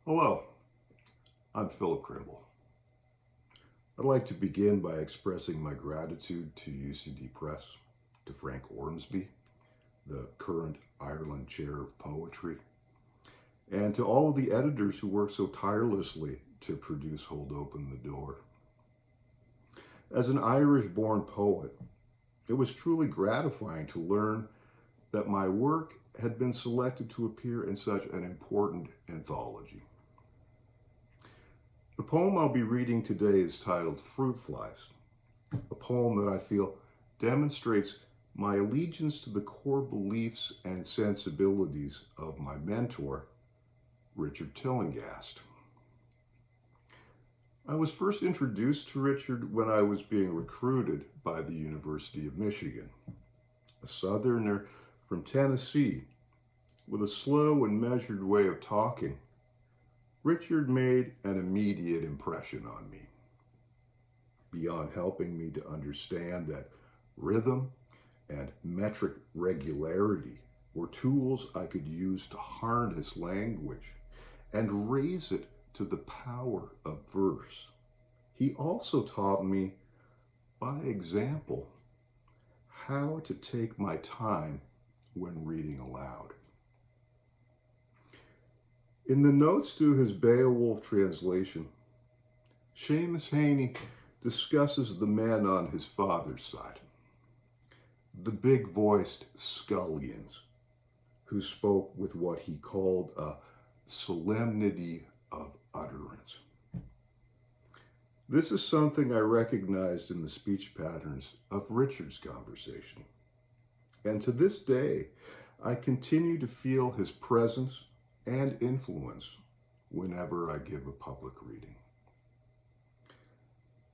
Hello, I'm Phillip Crymble. I'd like to begin by expressing my gratitude to UCD Press, to Frank Ormsby, the current Ireland Chair of Poetry, and to all of the editors who work so tirelessly to produce Hold Open the Door. As an Irish-born poet, it was truly gratifying to learn that my work had been selected to appear in such an important anthology. The poem I'll be reading today is titled Fruit Flies, a poem that I feel demonstrates my allegiance to the core beliefs and sensibilities of my mentor, Richard Tillinghast. I was first introduced to Richard when I was being recruited by the University of Michigan, a Southerner from Tennessee with a slow and measured way of talking. Richard made an immediate impression on me. Beyond helping me to understand that rhythm and metric regularity were tools I could use to harness language and raise it to the power of verse, he also taught me, by example, how to take my time when reading aloud. In the notes to his Beowulf translation, Seamus Heaney discusses the men on his father's side, the big-voiced scullions, who spoke with what he called a solemnity of utterance. This is something I recognized in the speech patterns of Richard's conversation, and to this day, I continue to feel his presence and influence whenever I give a public reading.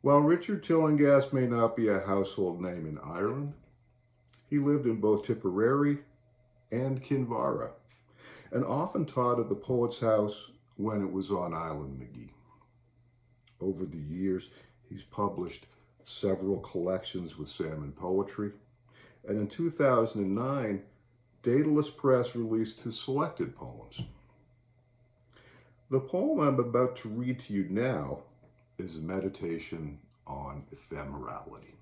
While Richard Tillinghast may not be a household name in Ireland, he lived in both Tipperary and Kinvara, and often taught at the Poets' House when it was on Island Magee. Over the years, he's published several collections with Salmon Poetry, and in 2009, Daedalus Press released his selected poems. The poem I'm about to read to you now is a meditation on ephemerality.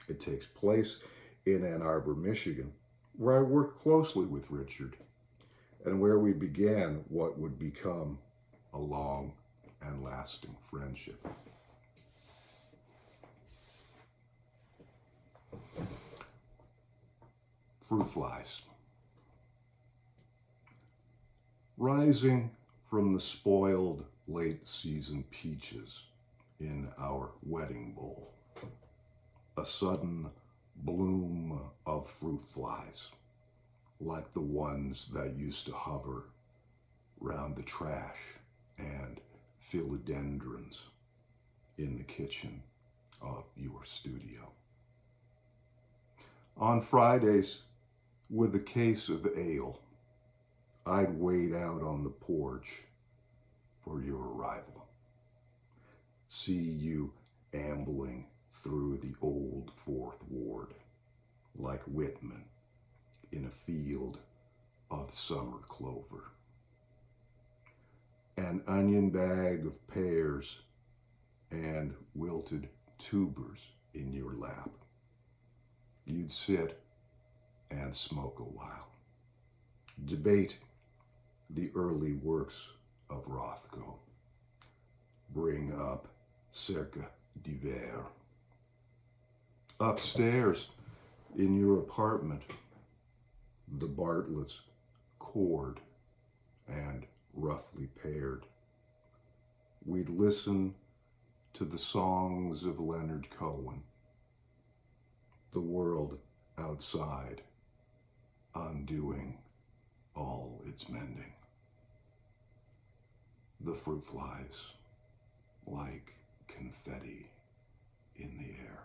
It takes place in Ann Arbor, Michigan, where I worked closely with Richard and where we began what would become a long and lasting friendship. Fruit flies. Rising from the spoiled late-season peaches in our wedding bowl, a sudden bloom of fruit flies, like the ones that used to hover round the trash and philodendrons in the kitchen of your studio. On Fridays, with a case of ale, I'd wait out on the porch for your arrival. See you ambling through the old Fourth Ward like Whitman in a field of summer clover. An onion bag of pears and wilted tubers in your lap. You'd sit and smoke a while, debate the early works of Rothko, bring up Cirque d'Hiver. Upstairs in your apartment, the Bartletts chord and roughly paired. We'd listen to the songs of Leonard Cohen, the world outside undoing all its mending. The fruit flies like confetti in the air.